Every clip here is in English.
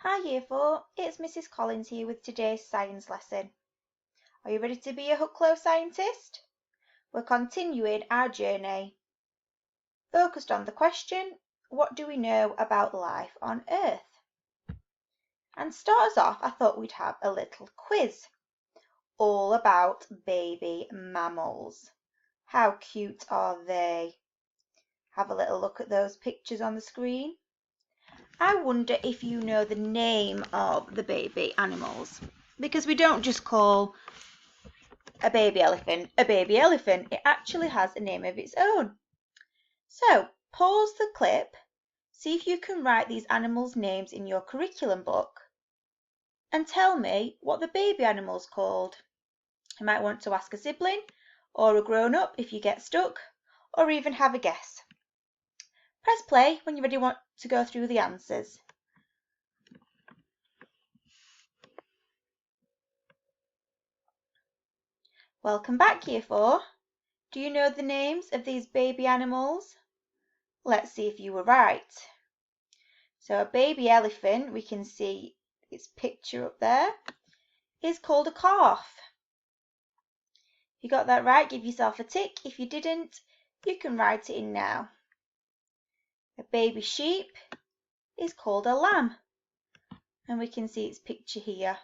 Hi Year 4, it's Mrs. Collins here with today's science lesson. Are you ready to be a Hucklow scientist? We're continuing our journey, focused on the question, what do we know about life on Earth? And to start us off, I thought we'd have a little quiz, all about baby mammals. How cute are they? Have a little look at those pictures on the screen. I wonder if you know the name of the baby animals, because we don't just call a baby elephant a baby elephant. It actually has a name of its own. So pause the clip, see if you can write these animals' names in your curriculum book and tell me what the baby animal's called. You might want to ask a sibling or a grown-up if you get stuck, or even have a guess. Press play when you really want to go through the answers. Welcome back, Year 4. Do you know the names of these baby animals? Let's see if you were right. So a baby elephant, we can see its picture up there, is called a calf. If you got that right, give yourself a tick. If you didn't, you can write it in now. A baby sheep is called a lamb, and we can see its picture here.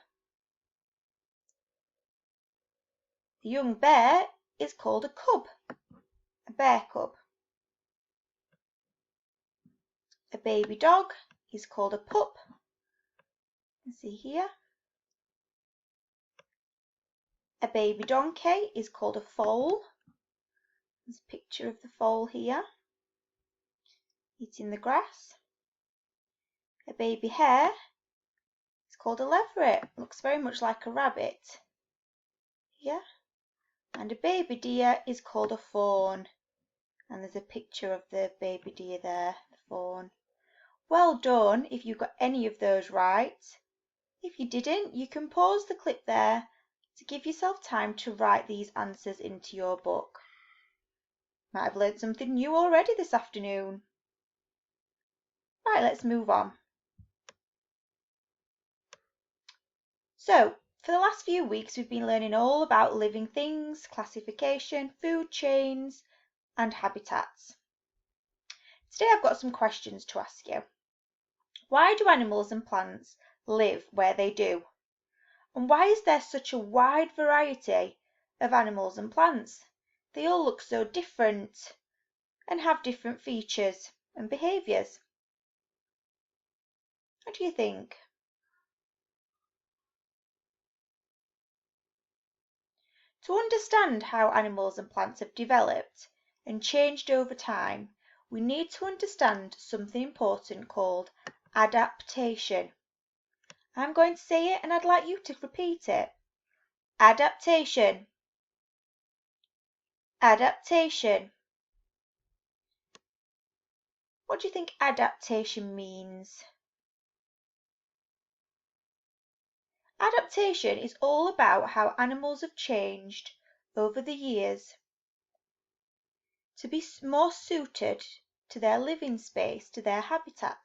The young bear is called a cub, a bear cub. A baby dog is called a pup. You can see here. A baby donkey is called a foal. There's a picture of the foal here, eating the grass. A baby hare is called a leveret. Looks very much like a rabbit. Here. And a baby deer is called a fawn. And there's a picture of the baby deer there, the fawn. Well done if you got any of those right. If you didn't, you can pause the clip there to give yourself time to write these answers into your book. Might have learned something new already this afternoon. Right, let's move on. So, for the last few weeks, we've been learning all about living things, classification, food chains, and habitats. Today I've got some questions to ask you. Why do animals and plants live where they do? And why is there such a wide variety of animals and plants? They all look so different and have different features and behaviours. What do you think? To understand how animals and plants have developed and changed over time, we need to understand something important called adaptation. I'm going to say it and I'd like you to repeat it. Adaptation. Adaptation. What do you think adaptation means? Adaptation is all about how animals have changed over the years to be more suited to their living space, to their habitat.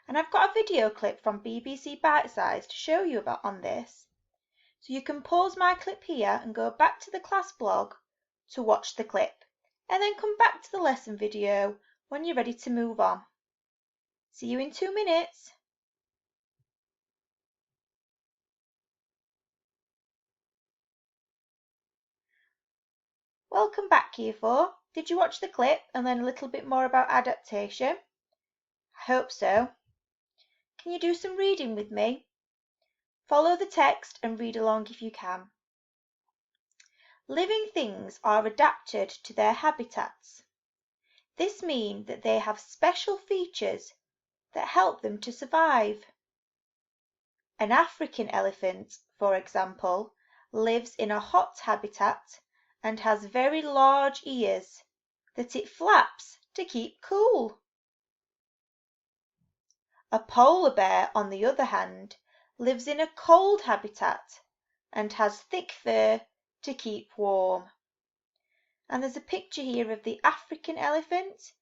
And I've got a video clip from BBC Bitesize to show you about on this. So you can pause my clip here and go back to the class blog to watch the clip, and then come back to the lesson video when you're ready to move on. See you in 2 minutes. Welcome back, Year 4. Did you watch the clip and learn a little bit more about adaptation? I hope so. Can you do some reading with me? Follow the text and read along if you can. Living things are adapted to their habitats. This means that they have special features that help them to survive. An African elephant, for example, lives in a hot habitat and has very large ears that it flaps to keep cool. A polar bear, on the other hand, lives in a cold habitat and has thick fur to keep warm. And there's a picture here of the African elephant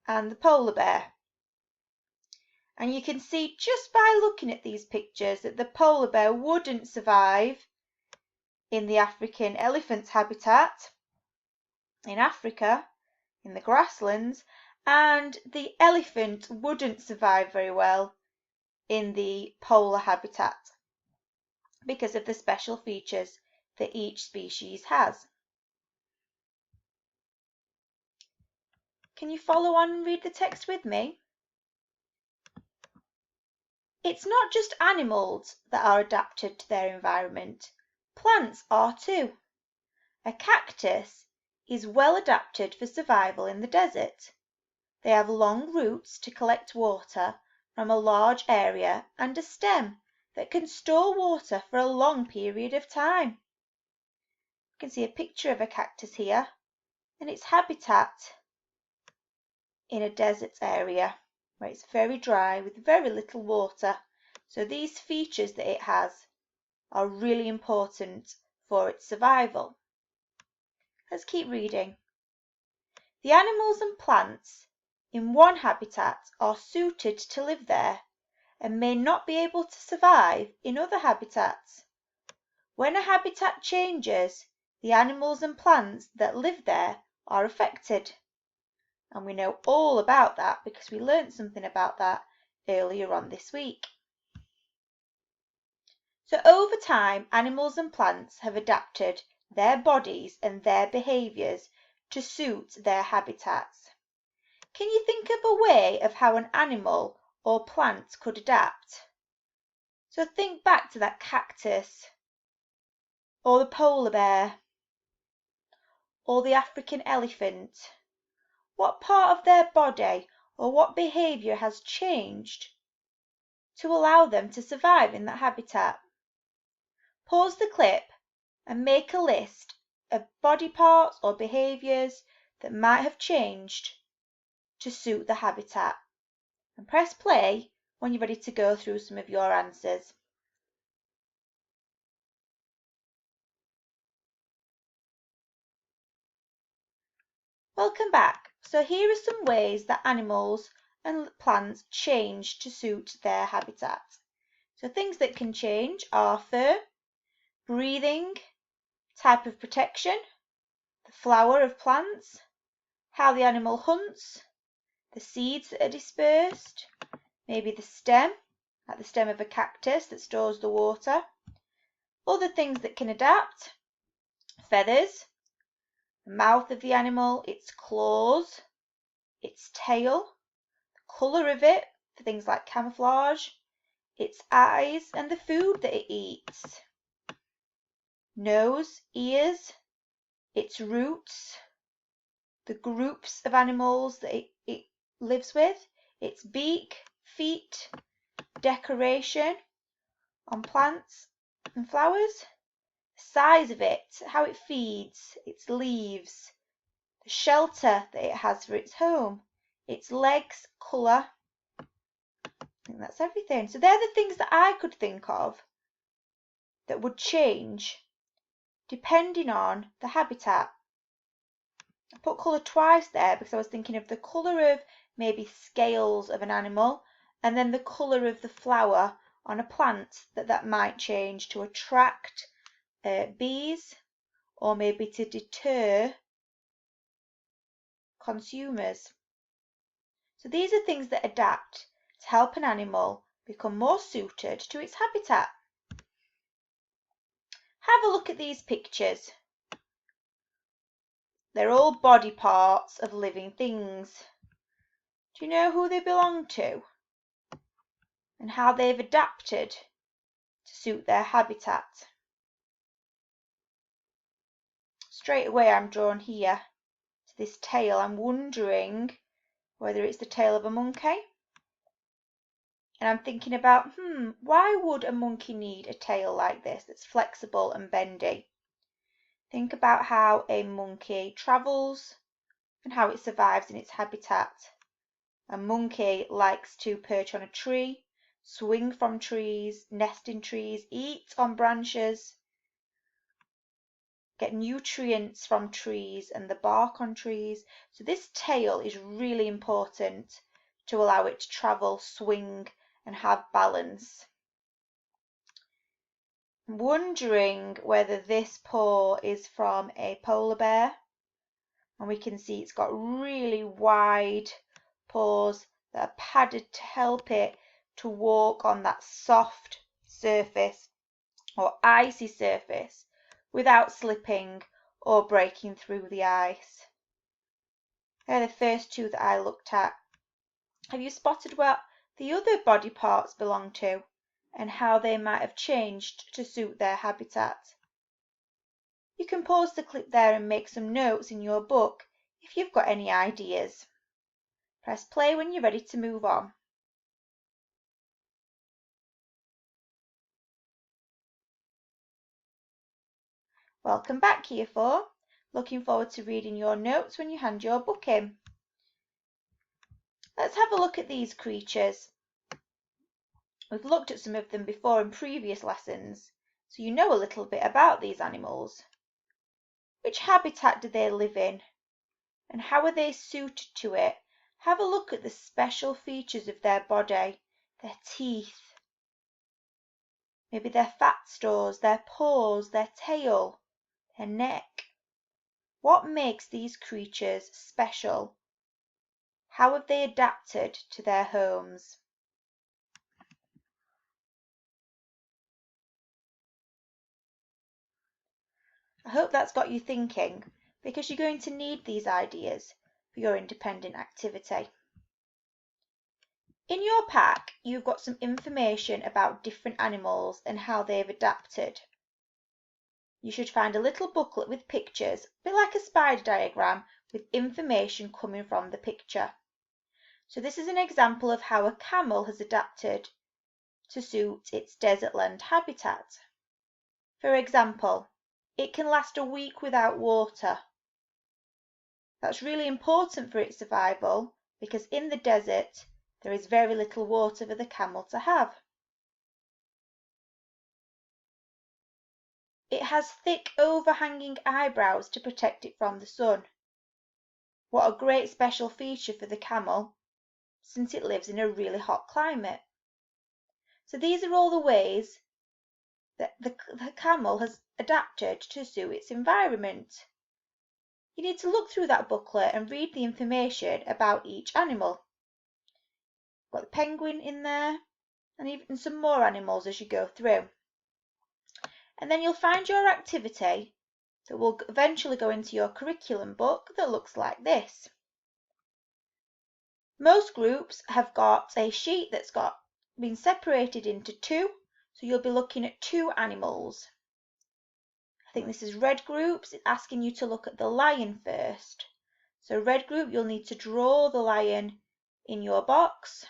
and the polar bear. And you can see just by looking at these pictures that the polar bear wouldn't survive in the African elephant's habitat in Africa, in the grasslands, and the elephant wouldn't survive very well in the polar habitat because of the special features that each species has. Can you follow on and read the text with me? It's not just animals that are adapted to their environment, plants are too. A cactus is well adapted for survival in the desert. They have long roots to collect water from a large area and a stem that can store water for a long period of time. You can see a picture of a cactus here and its habitat in a desert area where it's very dry with very little water. So these features that it has are really important for its survival. Let's keep reading. The animals and plants in one habitat are suited to live there and may not be able to survive in other habitats. When a habitat changes, the animals and plants that live there are affected. And we know all about that because we learned something about that earlier on this week. So over time, animals and plants have adapted their bodies and their behaviours to suit their habitats. Can you think of a way of how an animal or plant could adapt? So think back to that cactus, or the polar bear, or the African elephant. What part of their body or what behaviour has changed to allow them to survive in that habitat? Pause the clip and make a list of body parts or behaviours that might have changed to suit the habitat. And press play when you're ready to go through some of your answers. Welcome back. So here are some ways that animals and plants change to suit their habitat. So things that can change are fur, breathing, type of protection, the flower of plants, how the animal hunts, the seeds that are dispersed, maybe the stem, like the stem of a cactus that stores the water. Other things that can adapt, feathers, the mouth of the animal, its claws, its tail, the colour of it for things like camouflage, its eyes and the food that it eats, nose, ears, its roots, the groups of animals that it lives with, its beak, feet, decoration on plants and flowers, the size of it, how it feeds, its leaves, the shelter that it has for its home, its legs, colour. I think that's everything. So they're the things that I could think of that would change depending on the habitat. I put colour twice there because I was thinking of the colour of maybe scales of an animal and then the colour of the flower on a plant that might change to attract bees or maybe to deter consumers. So these are things that adapt to help an animal become more suited to its habitat. Have a look at these pictures. They're all body parts of living things. Do you know who they belong to and how they've adapted to suit their habitat? Straight away I'm drawn here to this tail. I'm wondering whether it's the tail of a monkey. And I'm thinking about, why would a monkey need a tail like this that's flexible and bendy? Think about how a monkey travels and how it survives in its habitat. A monkey likes to perch on a tree, swing from trees, nest in trees, eat on branches, get nutrients from trees and the bark on trees. So this tail is really important to allow it to travel, swing, and have balance. I'm wondering whether this paw is from a polar bear, and we can see it's got really wide paws that are padded to help it to walk on that soft surface or icy surface without slipping or breaking through the ice. They're the first two that I looked at. Have you spotted what the other body parts belong to and how they might have changed to suit their habitat? You can pause the clip there and make some notes in your book if you've got any ideas. Press play when you're ready to move on. Welcome back, Year 4. Looking forward to reading your notes when you hand your book in. Let's have a look at these creatures. We've looked at some of them before in previous lessons, so you know a little bit about these animals. Which habitat do they live in? And how are they suited to it? Have a look at the special features of their body, their teeth, maybe their fat stores, their paws, their tail, their neck. What makes these creatures special? How have they adapted to their homes? I hope that's got you thinking, because you're going to need these ideas for your independent activity. In your pack, you've got some information about different animals and how they've adapted. You should find a little booklet with pictures, a bit like a spider diagram, with information coming from the picture. So this is an example of how a camel has adapted to suit its desertland habitat. For example, it can last a week without water. That's really important for its survival because in the desert there is very little water for the camel to have. It has thick overhanging eyebrows to protect it from the sun. What a great special feature for the camel, since it lives in a really hot climate. So these are all the ways that the camel has adapted to suit its environment. You need to look through that booklet and read the information about each animal. Got the penguin in there and even some more animals as you go through. And then you'll find your activity that will eventually go into your curriculum book that looks like this. Most groups have got a sheet that's been separated into two, so you'll be looking at two animals. I think this is red groups. It's asking you to look at the lion first. So red group, you'll need to draw the lion in your box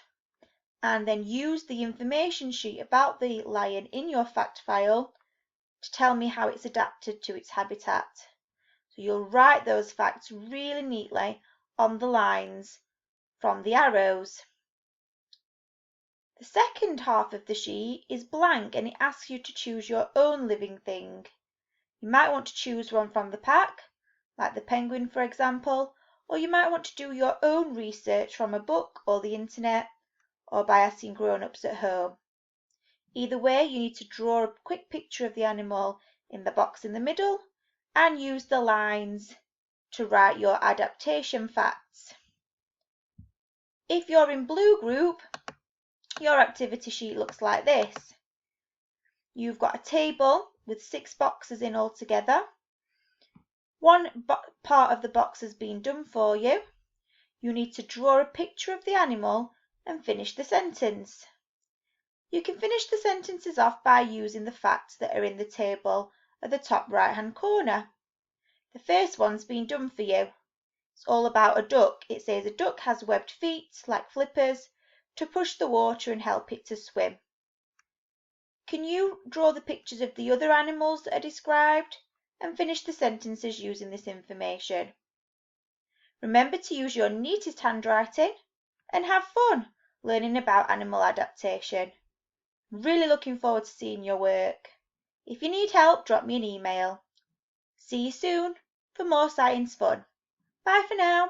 and then use the information sheet about the lion in your fact file to tell me how it's adapted to its habitat. So you'll write those facts really neatly on the lines from the arrows. The second half of the sheet is blank and it asks you to choose your own living thing. You might want to choose one from the pack, like the penguin for example, or you might want to do your own research from a book or the internet, or by asking grown-ups at home. Either way, you need to draw a quick picture of the animal in the box in the middle and use the lines to write your adaptation facts. If you're in blue group, your activity sheet looks like this. You've got a table with 6 boxes in altogether. One part of the box has been done for you. You need to draw a picture of the animal and finish the sentence. You can finish the sentences off by using the facts that are in the table at the top right hand corner. The first one's been done for you. It's all about a duck. It says a duck has webbed feet like flippers to push the water and help it to swim. Can you draw the pictures of the other animals that are described and finish the sentences using this information? Remember to use your neatest handwriting and have fun learning about animal adaptation. I'm really looking forward to seeing your work. If you need help, drop me an email. See you soon for more science fun. Bye for now.